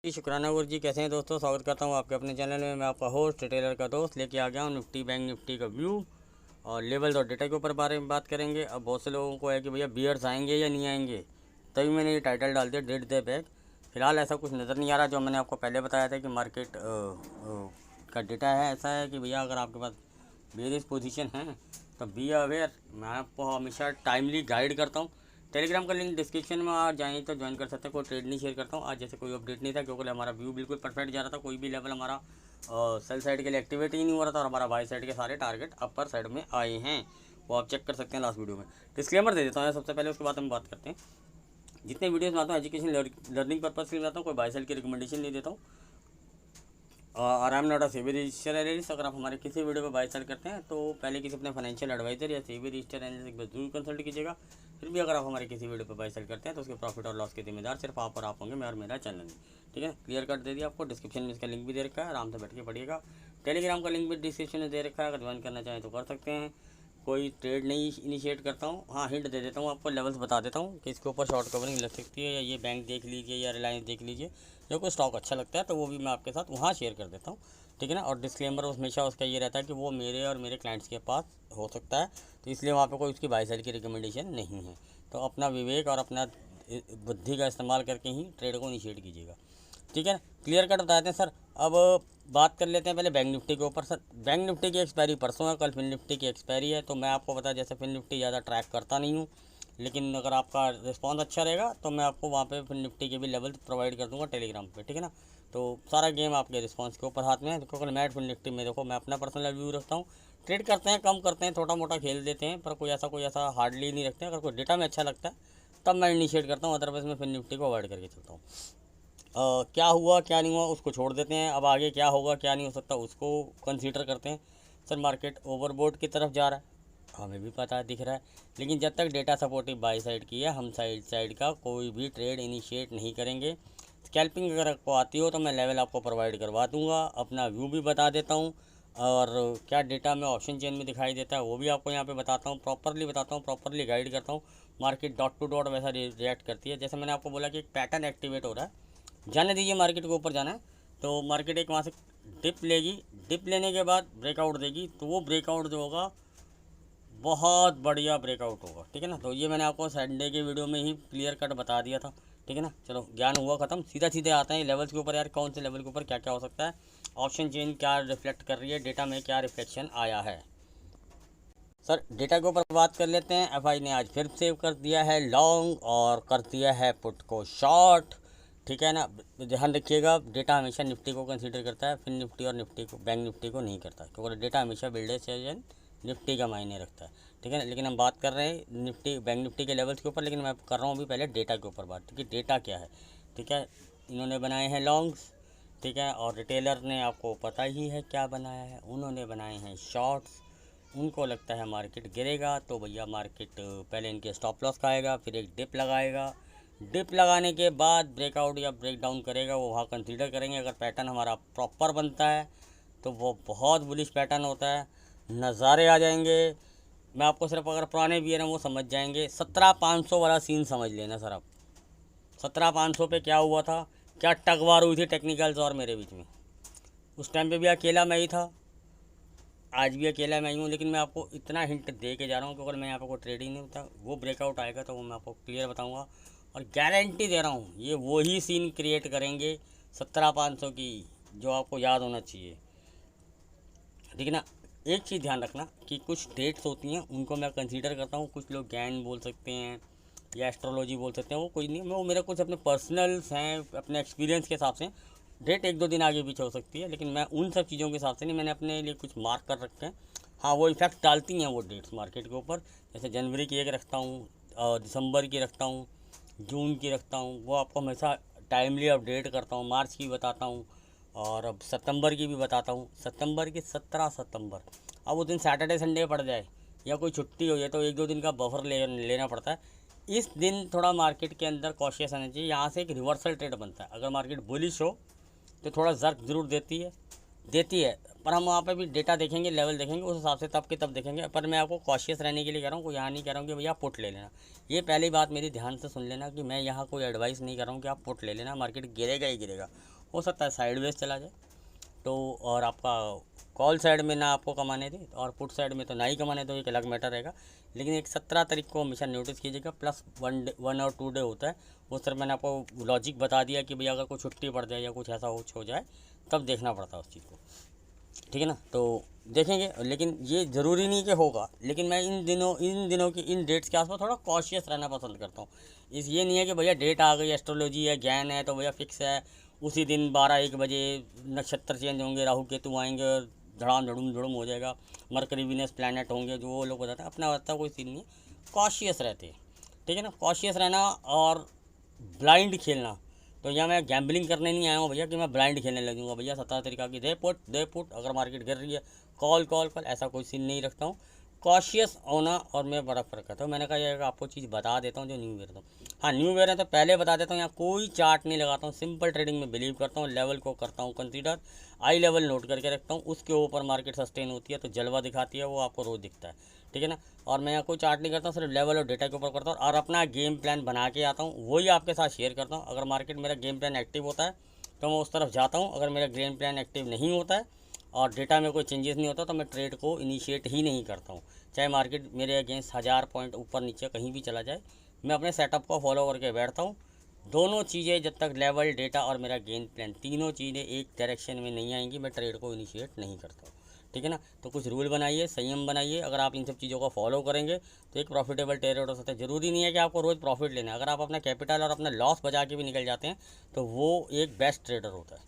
जी शुक्राना गुरु जी, कैसे हैं दोस्तों। स्वागत करता हूं आपके अपने चैनल में। मैं आपका होस्ट रिटेलर का दोस्त लेके आ गया हूं निफ्टी बैंक निफ्टी का व्यू और लेवल्स और डेटा के ऊपर बारे में बात करेंगे। अब बहुत से लोगों को है कि भैया बियर्स आएंगे या नहीं आएंगे, तभी मैंने ये टाइटल डाल दिया डेट दे बैक। फिलहाल ऐसा कुछ नज़र नहीं आ रहा। जो मैंने आपको पहले बताया था कि मार्केट का डेटा है ऐसा है कि भैया अगर आपके पास बियरिश पोजीशन है तो बी अवेयर। मैं आपको हमेशा टाइमली गाइड करता हूँ। टेलीग्राम का लिंक डिस्क्रिप्शन में आ जाएँ तो ज्वाइन कर सकते हैं। कोई ट्रेड नहीं शेयर करता हूँ। आज जैसे कोई अपडेट नहीं था क्योंकि हमारा व्यू बिल्कुल परफेक्ट जा रहा था। कोई भी लेवल हमारा सेल साइड के लिए एक्टिवेट ही नहीं हो रहा था और हमारा बाई साइड के सारे टारगेट अपर साइड में आए हैं। वो आप चेक कर सकते हैं लास्ट वीडियो में। डिस्क्लेमर दे देता हूँ सबसे पहले, उसके बाद हम बात करते हैं। जितने वीडियोस में आता हूँ एजुकेशन लर्निंग पर्पज़ के लिए आता हूँ, कोई बाई साइड की रिकमेंडेशन नहीं देता हूँ। और I am not a SEBI register analyst. अगर आप हमारे किसी वीडियो पर बाय सेल करते हैं तो पहले किसी अपने फाइनेंशियल एडवाइजर या सेबी रजिस्टर एनालिस्ट पर जरूर कंसल्ट कीजिएगा। फिर भी अगर आप हमारे किसी वीडियो पर बाय सेल करते हैं तो उसके प्रॉफिट और लॉस के जिम्मेदार सिर्फ आप और आप होंगे, मैं और मेरा चैनल नहीं। ठीक है, क्लियर कट दे दिया आपको। डिस्क्रिप्शन में इसका लिंक भी दे रखा है, आराम से बैठ के पढ़िएगा। टेलीग्राम का लिंक भी डिस्क्रिप्शन में दे रखा है, अगर ज्वाइन करना चाहें तो कर सकते हैं। कोई ट्रेड नहीं इनिशिएट करता हूँ। हाँ, हिंट दे देता हूँ आपको, लेवल्स बता देता हूँ कि इसके ऊपर शॉर्ट कवरिंग लग सकती है या ये बैंक देख लीजिए या रिलायंस देख लीजिए। जो कोई स्टॉक अच्छा लगता है तो वो भी मैं आपके साथ वहाँ शेयर कर देता हूँ। ठीक है ना। और डिस्क्लेमर हमेशा उसका ये रहता है कि वो मेरे और मेरे क्लाइंट्स के पास हो सकता है, तो इसलिए वहाँ पे कोई उसकी बाई साइड की रिकमेंडेशन नहीं है। तो अपना विवेक और अपना बुद्धि का इस्तेमाल करके ही ट्रेड को इनिशिएट कीजिएगा। ठीक है, क्लियर कट बताते हैं सर। अब बात कर लेते हैं पहले बैंक निफ्टी के ऊपर। सर बैंक निफ्टी की एक्सपायरी परसों है, कल फिन निफ्टी की एक्सपायरी है। तो मैं आपको बता, जैसे फिन निफ्टी ज़्यादा ट्रैक करता नहीं हूँ, लेकिन अगर आपका रिस्पॉन्स अच्छा रहेगा तो मैं आपको वहाँ पे फिन निफ्टी के भी लेवल प्रोवाइड कर दूँगा टेलीग्राम पे। ठीक है ना। तो सारा गेम आपके रिस्पॉन्स के ऊपर हाथ में है। क्योंकि मैं फिन निफ्टी में देखो, मैं अपना पर्सनल व्यू रखता हूँ। ट्रेड करते हैं, कम करते हैं, छोटा मोटा खेल देते हैं, पर कोई ऐसा हार्डली नहीं रखते हैं। अगर कोई डेटा में अच्छा लगता है तब मैं इनिशिएट करता हूँ, अदरवाइज मैं फिन निफ्टी को अवॉइड करके चलता हूँ। क्या हुआ क्या नहीं हुआ उसको छोड़ देते हैं। अब आगे क्या होगा क्या नहीं हो सकता उसको कंसीडर करते हैं। सर मार्केट ओवरबोट की तरफ जा रहा है, हमें भी पता दिख रहा है, लेकिन जब तक डेटा सपोर्टिव बाई साइड की है हम साइड का कोई भी ट्रेड इनिशिएट नहीं करेंगे। स्कैल्पिंग अगर आपको आती हो तो मैं लेवल आपको प्रोवाइड करवा दूंगा, अपना व्यू भी बता देता हूँ और क्या डेटा में ऑप्शन चेन में दिखाई देता है वो भी आपको यहाँ पे बताता हूँ, प्रॉपरली बताता हूँ, प्रॉपरली गाइड करता हूँ। मार्केट डॉट टू डॉट वैसा रिएक्ट करती है। जैसे मैंने आपको बोला कि एक पैटर्न एक्टिवेट हो रहा है, जाने दीजिए मार्केट को ऊपर जाना है। तो मार्केट एक वहाँ से डिप लेगी, डिप लेने के बाद ब्रेकआउट देगी, तो वो ब्रेकआउट जो होगा बहुत बढ़िया ब्रेकआउट होगा। ठीक है ना। तो ये मैंने आपको संडे के वीडियो में ही क्लियर कट बता दिया था। ठीक है ना। चलो ज्ञान हुआ ख़त्म, सीधा सीधे आते हैं लेवल्स के ऊपर। यार कौन से लेवल के ऊपर क्या क्या हो सकता है, ऑप्शन चेन क्या रिफ्लेक्ट कर रही है, डेटा में क्या रिफ्लेक्शन आया है। सर डेटा के ऊपर बात कर लेते हैं। एफआई ने आज फिर सेव कर दिया है लॉन्ग और कर दिया है पुट को शॉर्ट। ठीक है ना। ध्यान रखिएगा, डेटा हमेशा निफ्टी को कंसीडर करता है, फिर निफ्टी और निफ्टी को, बैंक निफ्टी को नहीं करता, क्योंकि डेटा हमेशा बिल्डर सेजन निफ्टी का मायने रखता है। ठीक है ना। लेकिन हम बात कर रहे हैं निफ्टी बैंक निफ्टी के लेवल्स के ऊपर, लेकिन मैं कर रहा हूँ अभी पहले डेटा के ऊपर बात, क्योंकि डेटा क्या है। ठीक है, इन्होंने बनाए हैं लॉन्ग्स। ठीक है, और रिटेलर ने आपको पता ही है क्या बनाया है, उन्होंने बनाए हैं शॉर्ट्स। उनको लगता है मार्केट गिरेगा तो भैया मार्केट पहले इनके स्टॉप लॉस खाएगा, फिर एक डिप लगाएगा, डिप लगाने के बाद ब्रेकआउट या ब्रेक डाउन करेगा, वो वहाँ कंसीडर करेंगे। अगर पैटर्न हमारा प्रॉपर बनता है तो वो बहुत बुलिश पैटर्न होता है, नज़ारे आ जाएंगे। मैं आपको सिर्फ अगर पुराने भी है ना वो समझ जाएंगे। 17,500 वाला सीन समझ लेना सर आप। 17,500 पे क्या हुआ था, क्या टकवार हुई थी टेक्निकल्स और मेरे बीच में। उस टाइम पे भी अकेला मैं ही था, आज भी अकेला मैं ही हूँ, लेकिन मैं आपको इतना हिंट दे के जा रहा हूँ कि अगर मैं यहाँ पे कोई ट्रेडिंग नहीं होता, वो ब्रेकआउट आएगा तो वो मैं आपको क्लियर बताऊँगा और गारंटी दे रहा हूँ ये वही सीन क्रिएट करेंगे 17,500 की, जो आपको याद होना चाहिए। ठीक है ना। एक चीज़ ध्यान रखना कि कुछ डेट्स होती हैं उनको मैं कंसीडर करता हूँ, कुछ लोग ज्ञान बोल सकते हैं या एस्ट्रोलॉजी बोल सकते हैं, वो कोई नहीं, वो मेरे कुछ अपने पर्सनल्स हैं, अपने एक्सपीरियंस के हिसाब से। डेट एक दो दिन आगे पीछे हो सकती है, लेकिन मैं उन सब चीज़ों के हिसाब से नहीं, मैंने अपने लिए कुछ मार्क कर रखे हैं। हाँ, वो इफेक्ट डालती हैं वो डेट्स मार्केट के ऊपर। जैसे जनवरी की एक रखता हूँ, दिसंबर की रखता हूँ, जून की रखता हूँ, वो आपको हमेशा टाइमली अपडेट करता हूँ। मार्च की बताता हूँ और अब सितंबर की भी बताता हूँ। सितंबर की 17 सितंबर, अब वो दिन सैटरडे संडे पड़ जाए या कोई छुट्टी हो जाए तो एक दो दिन का बफर लेना पड़ता है। इस दिन थोड़ा मार्केट के अंदर कॉशियस आना चाहिए। यहाँ से एक रिवर्सल ट्रेड बनता है। अगर मार्केट बुलिश हो तो थोड़ा जर्क ज़रूर देती है, पर हम वहाँ पे भी डेटा देखेंगे, लेवल देखेंगे, उस हिसाब से तब के तब देखेंगे। पर मैं आपको कॉशियस रहने के लिए कह रहा हूँ, कोई यहाँ नहीं कह रहा हूँ कि भैया पुट ले लेना। ये पहली बात मेरी ध्यान से सुन लेना कि मैं यहाँ कोई एडवाइस नहीं कर रहा हूँ कि आप पुट ले लेना, मार्केट गिरेगा ही गिरेगा। हो सकता है साइडवेज चला जाए तो, और आपका कॉल साइड में ना आपको कमाने दे और पुट साइड में तो ना ही कमाने दो, एक अलग मैटर रहेगा। लेकिन एक 17 तारीख को हमेशा नोटिस कीजिएगा, प्लस 1 और 2 डे होता है। उस तरह मैंने आपको लॉजिक बता दिया कि भैया अगर कोई छुट्टी पड़ जाए या कुछ ऐसा हो जाए तब देखना पड़ता है उस चीज़ को, ठीक है ना। तो देखेंगे, लेकिन ये ज़रूरी नहीं कि होगा। लेकिन मैं इन दिनों की इन डेट्स के आसपास थोड़ा कॉशियस रहना पसंद करता हूँ। ये नहीं है कि भैया डेट आ गई, एस्ट्रोलॉजी है, ज्ञान है, तो भैया फिक्स है उसी दिन 12-1 बजे नक्षत्र चेंज होंगे, राहु केतु आएंगे, धड़ाम धड़ुम धुड़ुम हो जाएगा, मरकरी वीनस प्लैनेट होंगे, जो वो लोग बताते हैं। अपना होता कोई सीन नहीं है, कॉशियस रहते हैं, ठीक है ना। कॉशियस रहना और ब्लाइंड खेलना, तो यहाँ मैं गैम्बलिंग करने नहीं आया हूँ भैया कि मैं ब्लाइंड खेलने लगूंगा। भैया 17 तरीका की दे पुट, अगर मार्केट गिर रही है कॉल, ऐसा कोई सीन नहीं रखता हूँ। कॉशियस होना और मैं बड़ा फ़र्क करता हूँ। मैंने कहा ये आपको चीज़ बता देता हूँ जो न्यू ईयर। तो हाँ, न्यू ईयर है तो पहले बता देता हूँ, यहाँ कोई चार्ट नहीं लगाता हूँ, सिंपल ट्रेडिंग में बिलीव करता हूँ। लेवल को करता हूँ कंसीडर, आई लेवल नोट करके रखता हूँ, उसके ऊपर मार्केट सस्टेन होती है तो जलवा दिखाती है, वो आपको रोज़ दिखता है, ठीक है ना। और मैं यहाँ कोई चार्ट नहीं करता हूँ, सिर्फ लेवल और डेटा के ऊपर करता हूँ और अपना गेम प्लान बना के आता हूँ, वही आपके साथ शेयर करता हूँ। अगर मार्केट मेरा गेम प्लान एक्टिव होता है तो मैं उस तरफ जाता हूँ, अगर मेरा गेम प्लान एक्टिव नहीं होता है और डेटा में कोई चेंजेस नहीं होता तो मैं ट्रेड को इनिशिएट ही नहीं करता हूँ। चाहे मार्केट मेरे अगेंस्ट 1000 पॉइंट ऊपर नीचे कहीं भी चला जाए, मैं अपने सेटअप को फॉलो करके बैठता हूँ। दोनों चीज़ें जब तक लेवल, डेटा और मेरा गेम प्लान, तीनों चीज़ें एक डायरेक्शन में नहीं आएंगी, मैं ट्रेड को इनिशिएट नहीं करता हूँ, ठीक है ना। तो कुछ रूल बनाइए, संयम बनाइए। अगर आप इन सब चीज़ों को फॉलो करेंगे तो एक प्रॉफिटेबल ट्रेडर हो सकता है। ज़रूरी नहीं है कि आपको रोज़ प्रॉफिट लेना है। अगर आप अपना कैपिटल और अपना लॉस बचा के भी निकल जाते हैं तो वो एक बेस्ट ट्रेडर होता है।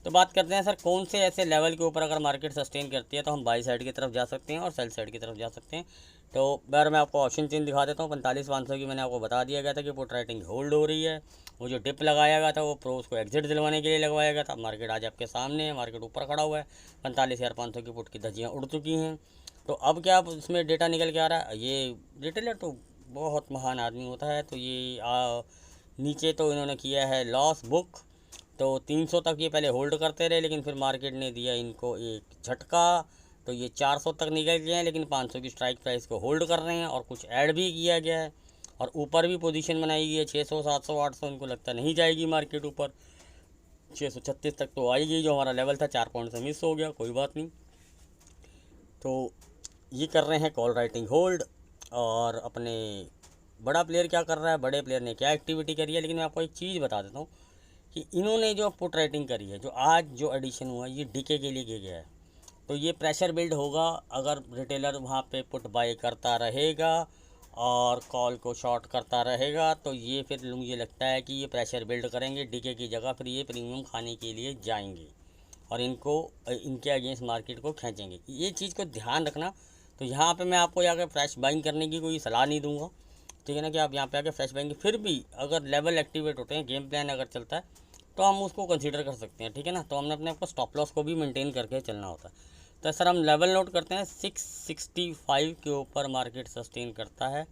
तो बात करते हैं सर, कौन से ऐसे लेवल के ऊपर अगर मार्केट सस्टेन करती है तो हम बाई साइड की तरफ जा सकते हैं और सेल साइड की तरफ जा सकते हैं। तो बार मैं आपको ऑप्शन चेन दिखा देता हूँ। 45,500 की मैंने आपको बता दिया गया था कि पुट राइटिंग होल्ड हो रही है। वो जो डिप लगाया गया था वो प्रोस को एग्जिट दिलवाने के लिए लगवाया गया था। मार्केट आज आपके सामने है, मार्केट ऊपर खड़ा हुआ है, 45,500 की पुट की धज्जियाँ उड़ चुकी हैं। तो अब क्या इसमें डेटा निकल के आ रहा है, ये रिटेलर तो बहुत महान आदमी होता है। तो ये नीचे तो इन्होंने किया है लॉस बुक, तो 300 तक ये पहले होल्ड करते रहे, लेकिन फिर मार्केट ने दिया इनको एक झटका, तो ये 400 तक निकल गए हैं, लेकिन 500 की स्ट्राइक प्राइस को होल्ड कर रहे हैं और कुछ ऐड भी किया गया है और ऊपर भी पोजीशन बनाई गई है 600, 700, 800। इनको लगता नहीं जाएगी मार्केट ऊपर, 636 तक तो आई गई, जो हमारा लेवल था 4 पॉइंट से मिस हो गया, कोई बात नहीं। तो ये कर रहे हैं कॉल राइटिंग होल्ड। और अपने बड़ा प्लेयर क्या कर रहा है, बड़े प्लेयर ने क्या एक्टिविटी करी है, लेकिन मैं आपको एक चीज़ बता देता हूँ कि इन्होंने जो पुट राइटिंग करी है, जो आज जो एडिशन हुआ है, ये डीके के लिए किया गया है। तो ये प्रेशर बिल्ड होगा अगर रिटेलर वहाँ पे पुट बाय करता रहेगा और कॉल को शॉर्ट करता रहेगा, तो ये फिर मुझे लगता है कि ये प्रेशर बिल्ड करेंगे डीके की जगह, फिर ये प्रीमियम खाने के लिए जाएंगे और इनके अगेंस्ट मार्केट को खींचेंगे। ये चीज़ को ध्यान रखना। तो यहाँ पे मैं आपको यहाँ फ्रेश बाइंग करने की कोई सलाह नहीं दूंगा, ठीक है ना, कि आप यहाँ पे आके फ्रेश बाइंग, फिर भी अगर लेवल एक्टिवेट होते हैं, गेम प्लान अगर चलता है तो हम उसको कंसीडर कर सकते हैं, ठीक है ना। तो हमने अपने आपको स्टॉप लॉस को भी मेंटेन करके चलना होता है। तो सर हम लेवल नोट करते हैं, 665 के ऊपर मार्केट सस्टेन करता है।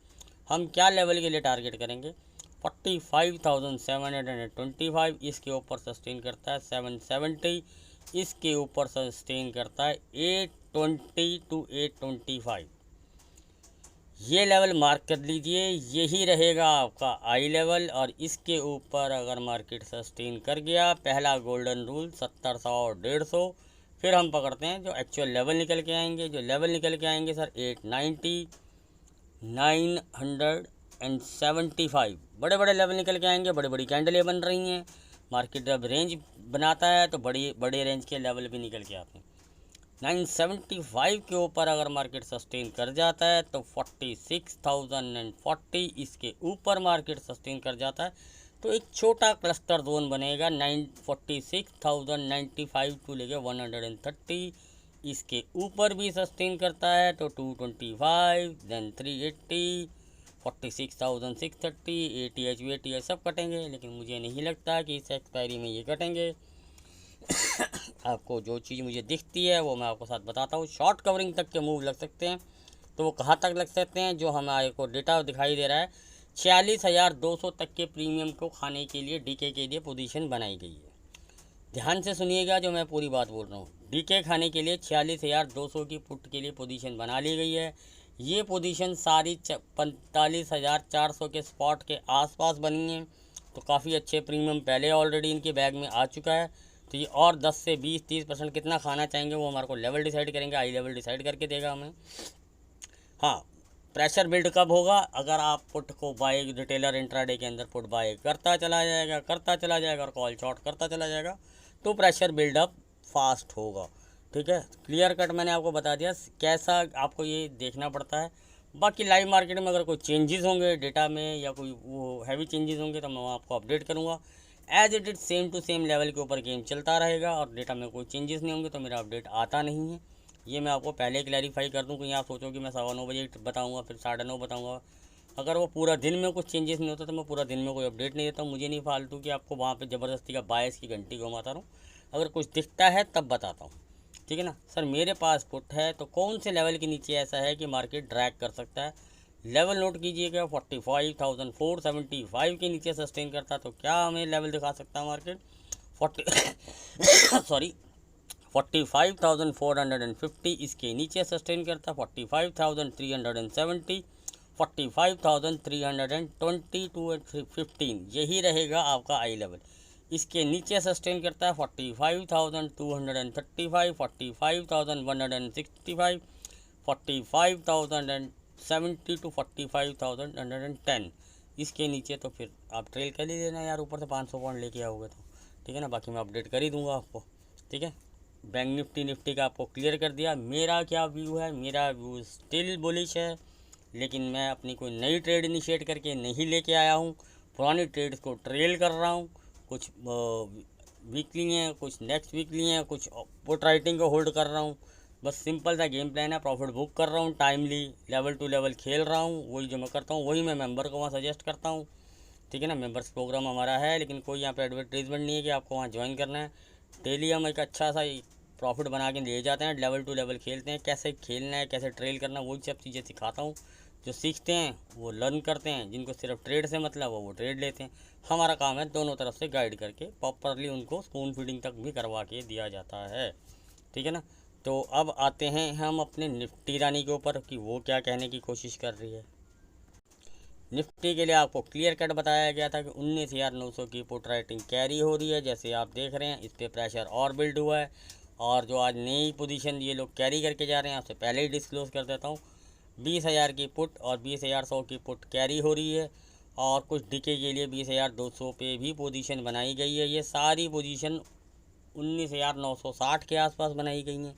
हम क्या लेवल के लिए टारगेट करेंगे, 45,725 इसके ऊपर सस्टेन करता है। 770 इसके ऊपर सस्टेन करता है। 820 to 825 ये लेवल मार्क कर लीजिए, यही रहेगा आपका आई लेवल। और इसके ऊपर अगर मार्केट सस्टेन कर गया, पहला गोल्डन रूल 70, 100 और 150, फिर हम पकड़ते हैं जो एक्चुअल लेवल निकल के आएंगे। जो लेवल निकल के आएंगे सर 890, 975, बड़े बड़े लेवल निकल के आएंगे, बड़ी बड़ी कैंडलें बन रही हैं। मार्केट जब रेंज बनाता है तो बड़े रेंज के लेवल भी निकल के आते हैं। 975 के ऊपर अगर मार्केट सस्टेन कर जाता है तो 46,040 इसके ऊपर मार्केट सस्टेन कर जाता है तो एक छोटा क्लस्टर जोन बनेगा। 46,095 टू लेके 130 इसके ऊपर भी सस्टेन करता है तो 225, देन 380, 46,630, ATH VTH सब कटेंगे, लेकिन मुझे नहीं लगता कि इस एक्सपायरी में ये कटेंगे। आपको जो चीज़ मुझे दिखती है वो मैं आपको साथ बताता हूँ। शॉर्ट कवरिंग तक के मूव लग सकते हैं, तो वो कहाँ तक लग सकते हैं, जो हमारे को डेटा दिखाई दे रहा है 46,200 तक के प्रीमियम को खाने के लिए डीके के लिए पोजीशन बनाई गई है। ध्यान से सुनिएगा जो मैं पूरी बात बोल रहा हूँ। डीके खाने के लिए 46,200 की पुट के लिए पोजीशन बना ली गई है। ये पोजीशन सारी 45,400 के स्पॉट के आसपास बनी है, तो काफ़ी अच्छे प्रीमियम पहले ऑलरेडी इनके बैग में आ चुका है। तो ये और 10 से 20-30% कितना खाना चाहेंगे वो हमारे को लेवल डिसाइड करेंगे, आई लेवल डिसाइड करके देगा हमें। हाँ, प्रेशर बिल्ड कब होगा? अगर आप पुट को बाय रिटेलर इंट्राडे के अंदर पुट बाय करता चला जाएगा और कॉल शॉर्ट करता चला जाएगा, तो प्रेशर बिल्डअप फास्ट होगा। ठीक है, क्लियर कट मैंने आपको बता दिया कैसा आपको ये देखना पड़ता है। बाकी लाइव मार्केट में अगर कोई चेंजेस होंगे डेटा में या कोई वो हैवी चेंजेस होंगे तो मैं आपको अपडेट करूँगा। As it is same to same level के ऊपर गेम चलता रहेगा और डेटा में कोई चेंजेस नहीं होंगे तो मेरा अपडेट आता नहीं है। ये मैं आपको पहले क्लैरिफाई कर दूँ, कहीं आप सोचो कि मैं 9:15 बजे बताऊँगा फिर 9:30 बताऊँगा। अगर वो पूरा दिन में कुछ चेंजेस नहीं होता तो मैं पूरा दिन में कोई अपडेट नहीं देता हूँ। मुझे नहीं फालतू कि आपको वहाँ पे ज़बरदस्ती का बायस की घंटी घुमाता रहूँ। अगर कुछ दिखता है तब बताता हूँ, ठीक है ना। सर मेरे पास पुट है तो कौन से लेवल के नीचे ऐसा है कि मार्केट ड्रैग कर सकता है? लेवल नोट कीजिएगा, 45,475 के नीचे सस्टेन करता तो क्या हमें लेवल दिखा सकता है मार्केट? 40 सॉरी 45,450 इसके नीचे सस्टेन करता, 45,370, 45,320 टू 15 यही रहेगा आपका आई लेवल। इसके नीचे सस्टेन करता है 45,235, 45,165, 45,070 टू 45,110। इसके नीचे तो फिर आप ट्रेल कर ही लेना यार, ऊपर से 500 पॉइंट लेके आओगे तो, ठीक है ना। बाकी मैं अपडेट कर ही दूंगा आपको, ठीक है। बैंक निफ्टी का आपको क्लियर कर दिया। मेरा क्या व्यू है? मेरा व्यू स्टिल बुलिश है, लेकिन मैं अपनी कोई नई ट्रेड इनिशिएट करके नहीं लेके आया हूँ। पुरानी ट्रेड्स को ट्रेल कर रहा हूँ, कुछ वीकली हैं, कुछ नेक्स्ट वीकली हैं, कुछ पुट राइटिंग को होल्ड कर रहा हूँ। बस सिंपल सा गेम प्लान है, प्रॉफिट बुक कर रहा हूँ, टाइमली लेवल टू लेवल खेल रहा हूँ। वही जो मैं करता हूँ वही मैं मेंबर को वहाँ सजेस्ट करता हूँ, ठीक है ना। मेंबर्स प्रोग्राम हमारा है, लेकिन कोई यहाँ पे एडवर्टीजमेंट नहीं है कि आपको वहाँ ज्वाइन करना है। डेली हम एक अच्छा सा प्रॉफिट बना के ले जाते हैं, लेवल टू लेवल खेलते हैं, कैसे खेलना है, कैसे ट्रेल करना है, वही सब चीज़ें सिखाता हूँ। जो सीखते हैं वो लर्न करते हैं, जिनको सिर्फ ट्रेड से मतलब वो ट्रेड लेते हैं। हमारा काम है दोनों तरफ से गाइड करके प्रॉपरली उनको स्पून फीडिंग तक भी करवा के दिया जाता है, ठीक है ना। तो अब आते हैं हम अपने निफ्टी रानी के ऊपर कि वो क्या कहने की कोशिश कर रही है। निफ्टी के लिए आपको क्लियर कट बताया गया था कि 19,900 की पुट राइटिंग कैरी हो रही है, जैसे आप देख रहे हैं। इस पर प्रेशर और बिल्ड हुआ है, और जो आज नई पोजीशन ये लोग कैरी करके जा रहे हैं आपसे पहले ही डिस्क्लोज कर देता हूँ। 20,000 की पुट और 20,100 की पुट कैरी हो रही है, और कुछ डीके के लिए 20,200 पे भी पोजीशन बनाई गई है। ये सारी पोजीशन 19,960 के आसपास बनाई गई हैं,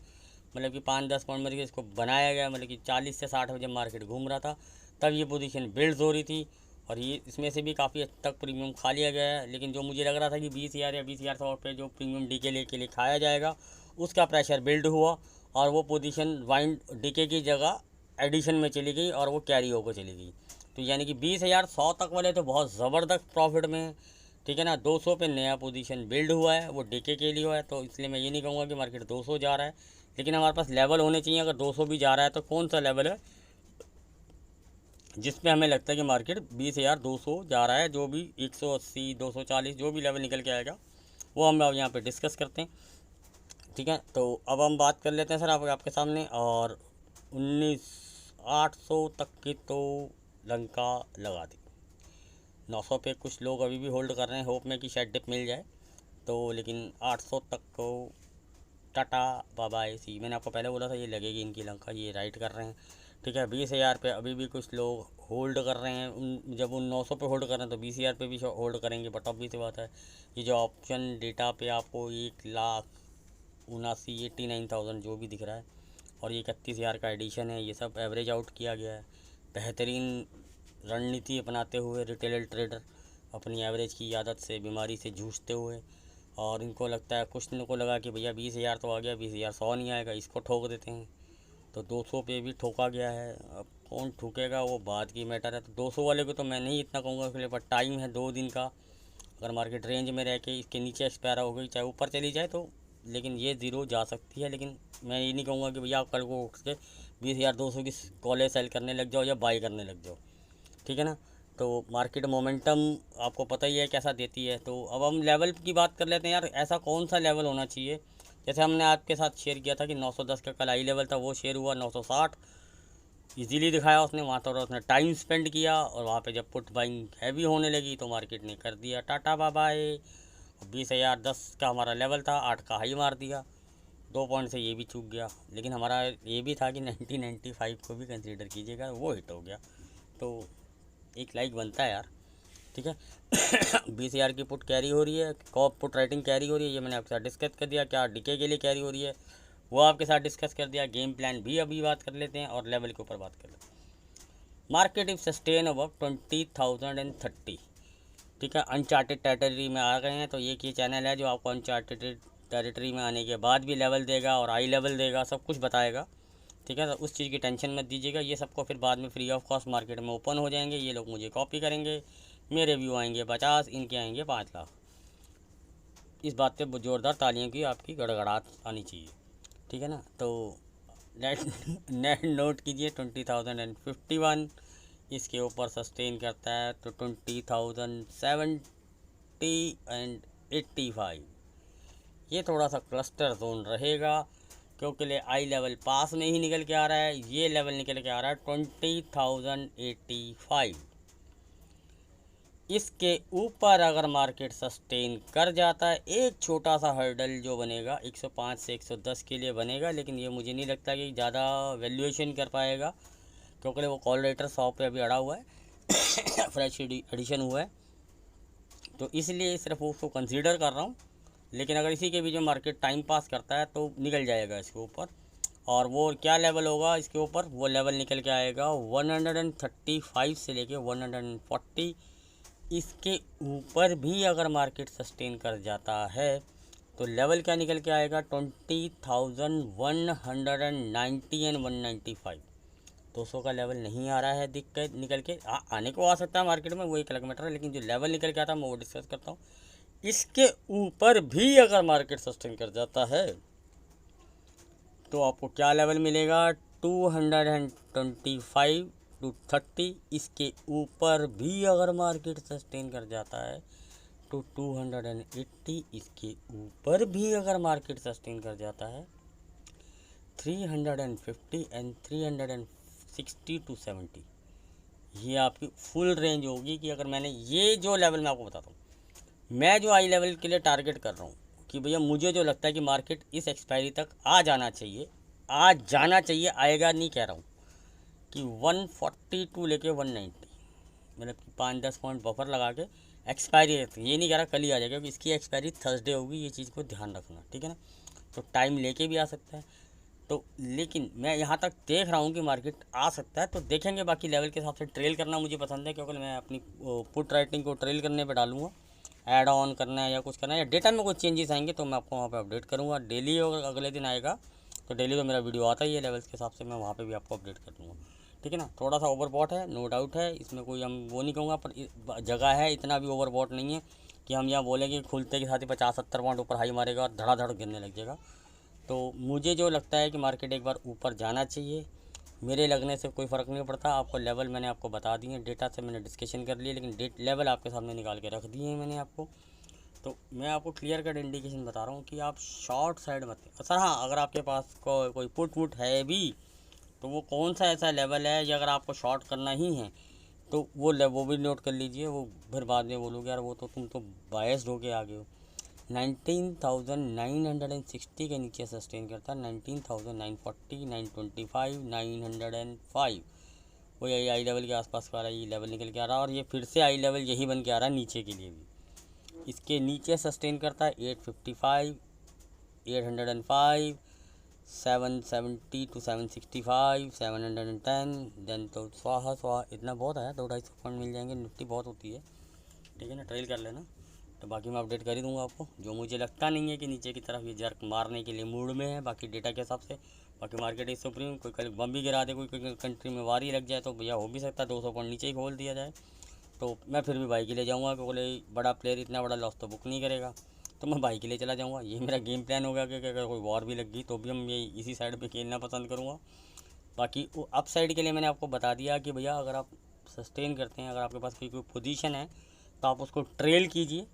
मतलब कि 5-10 पॉइंट में इसको बनाया गया। मतलब कि 40 से 60 में जब मार्केट घूम रहा था तब ये पोजीशन बिल्ड हो रही थी, और ये इसमें से भी काफ़ी हद तक प्रीमियम खा लिया गया है। लेकिन जो मुझे लग रहा था कि 20,000 या 20,100 पे जो प्रीमियम डीके लेके लिए खाया जाएगा, उसका प्रेशर बिल्ड हुआ और वो पोजीशन वाइंड डीके की जगह एडिशन में चली गई और वो कैरी होकर चली गई। तो यानी कि 20,100 तक वाले तो बहुत ज़बरदस्त प्रॉफिट में है, ठीक है ना। 200 पे नया पोजीशन बिल्ड हुआ है, वो डीके के लिए हुआ है। तो इसलिए मैं ये नहीं कहूँगा कि मार्केट 200 जा रहा है, लेकिन हमारे पास लेवल होने चाहिए। अगर 200 भी जा रहा है तो कौन सा लेवल है जिस पे हमें लगता है कि मार्केट 20,200 जा रहा है? जो भी 180, 240 जो भी लेवल निकल के आएगा वो हम अब यहाँ पे डिस्कस करते हैं, ठीक है। तो अब हम बात कर लेते हैं सर आपके सामने, और 19,800 तक की तो लंका लगा दी। 900 पे कुछ लोग अभी भी होल्ड कर रहे हैं, होप में कि शायद डिप मिल जाए तो, लेकिन 800 तक को टाटा बाय सी। मैंने आपको पहले बोला था ये लगेगी इनकी लंका, ये राइट कर रहे हैं, ठीक है। 20,000 पे अभी भी कुछ लोग होल्ड कर रहे हैं। जब उन 900 पे होल्ड कर रहे हैं तो 20,000 पे भी होल्ड करेंगे, बट ऑब्वियस बात है ये जो ऑप्शन डेटा पे आपको 1,79,89,000 जो भी दिख रहा है, और ये 31,000 का एडिशन है, ये सब एवरेज आउट किया गया है। बेहतरीन रणनीति अपनाते हुए रिटेल ट्रेडर अपनी एवरेज की आदत से बीमारी से जूझते हुए, और इनको लगता है, कुछ को लगा कि भैया 20,000 तो आ गया, 20,100 नहीं आएगा, इसको ठोक देते हैं। तो 200 पे भी ठोका गया है। अब कौन ठुकेगा वो बात की मैटर है। तो 200 वाले को तो मैं नहीं इतना कहूँगा उसके लिए, पर टाइम है 2 दिन का। अगर मार्केट रेंज में रह के इसके नीचे एक्सपायर हो गई, चाहे ऊपर चली जाए तो, लेकिन ये ज़ीरो जा सकती है। लेकिन मैं ये नहीं कहूँगा कि भैया आप कल को उठ के 20,200 की कॉलेज सेल करने लग जाओ या बाई करने लग जाओ, ठीक है ना। तो मार्केट मोमेंटम आपको पता ही है कैसा देती है। तो अब हम लेवल की बात कर लेते हैं यार, ऐसा कौन सा लेवल होना चाहिए जैसे हमने आपके साथ शेयर किया था कि 910 का कल आई लेवल था, वो शेयर हुआ 960, इजीली दिखाया उसने, वहाँ थोड़ा उसने टाइम स्पेंड किया और वहाँ पे जब पुट बाइंग हैवी होने लगी तो मार्केट ने कर दिया टाटा बाय बाय। 20,010 का हमारा लेवल था, 8 का हाई मार दिया, 2 पॉइंट से ये भी चूक गया। लेकिन हमारा ये भी था कि 1995 को भी कंसीडर कीजिएगा, वो हिट हो गया, तो एक लाइक बनता है यार, ठीक है। 20,000 की पुट कैरी हो रही है, कॉप पुट राइटिंग कैरी हो रही है, ये मैंने आपके साथ डिस्कस कर दिया। क्या डीके के लिए कैरी हो रही है वो आपके साथ डिस्कस कर दिया। गेम प्लान भी अभी बात कर लेते हैं और लेवल के ऊपर बात कर लेते हैं। मार्केट इफ सस्टेन अबव 20,030, ठीक है। अनचार्टेड टेरिटरी में आ गए हैं, तो ये चैनल है जो आपको अनचार्टेड टेरिटरी में आने के बाद भी लेवल देगा और आई लेवल देगा, सब कुछ बताएगा, ठीक है। तो उस चीज़ की टेंशन मत दीजिएगा, ये सबको फिर बाद में फ्री ऑफ कॉस्ट मार्केट में ओपन हो जाएंगे। ये लोग मुझे कॉपी करेंगे, मेरे व्यू आएंगे 50, इनके आएंगे 5 लाख। इस बात पे ज़ोरदार तालियों की आपकी गड़गड़ाहट आनी चाहिए, ठीक है ना। तो नेट नोट कीजिए 20,051, इसके ऊपर सस्टेन करता है तो 20,070 एंड 85, ये थोड़ा सा क्लस्टर जोन रहेगा, क्योंकि ले आई लेवल पास में ही निकल के आ रहा है। ये लेवल निकल के आ रहा है 20,085। इसके ऊपर अगर मार्केट सस्टेन कर जाता है, एक छोटा सा हर्डल जो बनेगा 105 से 110 के लिए बनेगा, लेकिन ये मुझे नहीं लगता कि ज़्यादा वैल्यूएशन कर पाएगा, क्योंकि वो कॉल रेटर 100 पे अभी अड़ा हुआ है, फ्रेश एडिशन हुआ है, तो इसलिए सिर्फ उसको कंसीडर कर रहा हूँ। लेकिन अगर इसी के बीच में मार्केट टाइम पास करता है तो निकल जाएगा इसके ऊपर, और वो क्या लेवल होगा इसके ऊपर, वो लेवल निकल के आएगा 135 से लेके 140। इसके ऊपर भी अगर मार्केट सस्टेन कर जाता है तो लेवल क्या निकल के आएगा 20,190 एंड 195। 200 का लेवल नहीं आ रहा है दिक्कत निकल के, आने को आ सकता है मार्केट में, वो एक अलग मैटर है, लेकिन जो लेवल निकल के आता है मैं वो डिस्कस करता हूँ। इसके ऊपर भी अगर मार्केट सस्टेन कर जाता है तो आपको क्या लेवल मिलेगा 225 to 30। इसके ऊपर भी अगर मार्केट सस्टेन कर जाता है तो 280। इसके ऊपर भी अगर मार्केट सस्टेन कर जाता है 350 एंड 360 to 70। ये आपकी फुल रेंज होगी कि अगर मैंने ये जो लेवल मैं आपको बताता हूँ, मैं जो आई लेवल के लिए टारगेट कर रहा हूँ कि भैया मुझे जो लगता है कि मार्केट इस एक्सपायरी तक आ जाना चाहिए, आएगा नहीं कह रहा हूँ, कि 142 लेके 190, मतलब कि 5-10 पॉइंट बफर लगा के एक्सपायरी, ये नहीं कह रहा कल ही आ जाएगा, क्योंकि इसकी एक्सपायरी थर्सडे होगी, ये चीज़ को ध्यान रखना, ठीक है ना। तो टाइम लेके भी आ सकता है, तो लेकिन मैं यहाँ तक देख रहा हूँ कि मार्केट आ सकता है, तो देखेंगे। बाकी लेवल के हिसाब से ट्रेल करना मुझे पसंद है, क्योंकि मैं अपनी पुट राइटिंग को ट्रेल करने पर डालूंगा। ऐड ऑन करना है या कुछ करना है या डेटा में कुछ चेंजेस आएंगे तो मैं आपको वहाँ पे अपडेट करूँगा। डेली अगर अगले दिन आएगा तो डेली तो मेरा वीडियो आता ही है, लेवल्स के हिसाब से मैं वहाँ पे भी आपको अपडेट कर दूँगा, ठीक है ना। थोड़ा सा ओवरबॉट है, नो डाउट है, इसमें कोई हम वो नहीं कहूँगा, पर जगह है, इतना भी ओवरबॉट नहीं है कि हम यहाँ बोलेंगे खुलते के साथ ही 50-70 पॉइंट ऊपर हाई मारेगा और धड़ाधड़ गिरने लग जाएगा। तो मुझे जो लगता है कि मार्केट एक बार ऊपर जाना चाहिए, मेरे लगने से कोई फ़र्क नहीं पड़ता। आपको लेवल मैंने आपको बता दिए, डेटा से मैंने डिस्कशन कर लिया, लेकिन लेवल आपके सामने निकाल के रख दिए हैं मैंने आपको। तो मैं आपको क्लियर कट इंडिकेशन बता रहा हूँ कि आप शॉर्ट साइड मत। सर हाँ, अगर आपके पास कोई पुट वुट है भी तो वो कौन सा ऐसा लेवल है, या अगर आपको शॉर्ट करना ही है तो वो भी नोट कर लीजिए। वो फिर बाद में बोलोगे यार वो तो तुम तो बायस्ड होके आ गए हो। 19,960 के नीचे सस्टेन करता है, 19,940, 925, 905, वो यही आई लेवल के आसपास का ये लेवल निकल के आ रहा है, और ये फिर से आई लेवल यही बन के आ रहा है नीचे के लिए भी। इसके नीचे सस्टेन करता है 855, 805, 770 to 765, 710, देन तो स्वाहा इतना बहुत आया, 200-250 पॉइंट मिल जाएंगे। निफ्टी बहुत होती है, ठीक है ना, ट्रेल कर लेना। तो बाकी मैं अपडेट कर ही दूंगा आपको, जो मुझे लगता नहीं है कि नीचे की तरफ ये जर्क मारने के लिए मूड में है, बाकी डेटा के हिसाब से। बाकी मार्केट इज सुप्रीम, कोई कल बम भी गिरा दे, कोई कंट्री में वारी लग जाए तो भैया हो भी सकता है 200 पॉइंट नीचे ही खोल दिया जाए, तो मैं फिर भी बाई के लिए जाऊँगा, क्योंकि बड़ा प्लेयर इतना बड़ा लॉस तो बुक नहीं करेगा, तो मैं बाई के लिए चला जाऊँगा। ये मेरा गेम प्लान होगा कि अगर कोई वॉर भी लग गई तो भी हम ये इसी साइड पे खेलना पसंद करूँगा। बाकी वो अप साइड के लिए मैंने आपको बता दिया कि भैया अगर आप सस्टेन करते हैं, अगर आपके पास कोई पोजीशन है तो आप उसको ट्रेल कीजिए।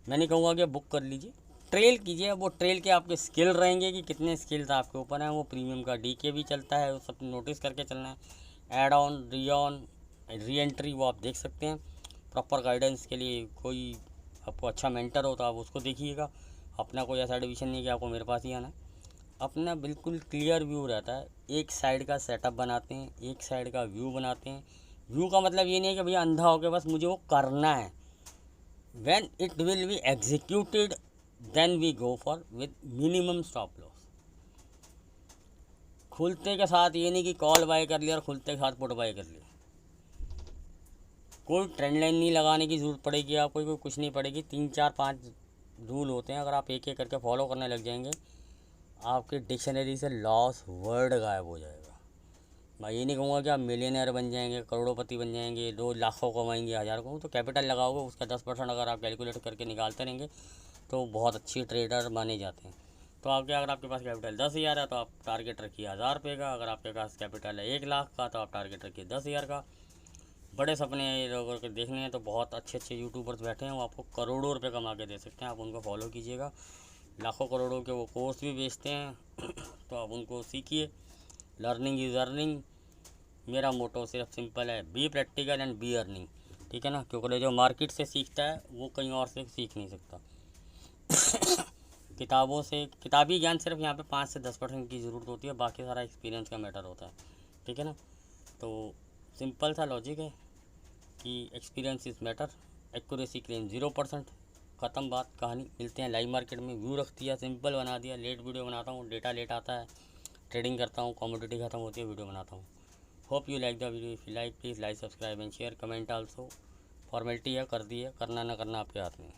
मैं नहीं कहूँगा कि बुक कर लीजिए, ट्रेल कीजिए। वो ट्रेल के आपके स्किल रहेंगे कि कितने स्किल्स आपके ऊपर हैं। वो प्रीमियम का डीके भी चलता है, वो सब नोटिस करके चलना है। ऐड ऑन, री एंट्री वो आप देख सकते हैं। प्रॉपर गाइडेंस के लिए कोई आपको अच्छा मेंटर हो तो आप उसको देखिएगा। अपना कोई ऐसा डिवीज़न नहीं कि आपको मेरे पास ही आना है। अपना बिल्कुल क्लियर व्यू रहता है। एक साइड का सेटअप बनाते हैं, एक साइड का व्यू बनाते हैं। व्यू का मतलब ये नहीं है कि भैया अंधा होकर बस मुझे वो करना है। When it will be executed then we go for with minimum stop loss. खुलते के साथ ये नहीं कि कॉल बाय कर लिया और खुलते के साथ पुट बाय कर लिया। कोई ट्रेंड लाइन नहीं लगाने की ज़रूरत पड़ेगी आपको, कोई कुछ नहीं पड़ेगी। 3 4 5 रूल होते हैं, अगर आप एक एक करके फॉलो करने लग जाएंगे आपकी डिक्शनरी से लॉस वर्ड गायब हो जाएगा। मैं ये नहीं कहूँगा कि आप मिलियनर बन जाएंगे, करोड़ोपति बन जाएंगे, 2 लाखों कमाएंगे, 1000 को। तो कैपिटल लगाओगे, उसका 10% अगर आप कैलकुलेट करके निकालते रहेंगे तो बहुत अच्छी ट्रेडर माने जाते हैं। तो आपके अगर आपके पास कैपिटल 10,000 है तो आप टारगेट रखिए 1000 रुपये का। अगर आपके पास कैपिटल है 1 लाख का तो आप टारगेट रखिए 10,000 का। बड़े सपने अगर के देखने हैं तो बहुत अच्छे अच्छे यूट्यूबर्स बैठे हैं, वो आपको करोड़ों रुपए कमा के दे सकते हैं। आप उनको फॉलो कीजिएगा। लाखों करोड़ों के वो कोर्स भी बेचते हैं तो आप उनको सीखिए। Learning is earning. मेरा मोटो सिर्फ सिंपल है, be practical and be earning. ठीक है ना, क्योंकि जो मार्केट से सीखता है वो कहीं और से सीख नहीं सकता। किताबों से, किताबी ज्ञान सिर्फ यहाँ पे 5 से 10% की ज़रूरत होती है, बाकी सारा एक्सपीरियंस का मैटर होता है। ठीक है ना, तो सिंपल सा लॉजिक है कि experience is matter, accuracy claim 0%। ख़त्म बात कहानी। मिलते हैं लाइव मार्केट में। व्यू रख दिया, सिंपल बना दिया, लेट वीडियो बनाता हूँ, डेटा लेट आता है, ट्रेडिंग करता हूँ, कमोडिटी ख़त्म होती है, वीडियो बनाता हूँ। Hope you like the video. If you like please like, subscribe and share, comment also. Formality है, कर दी है, करना ना करना आपके हाथ में।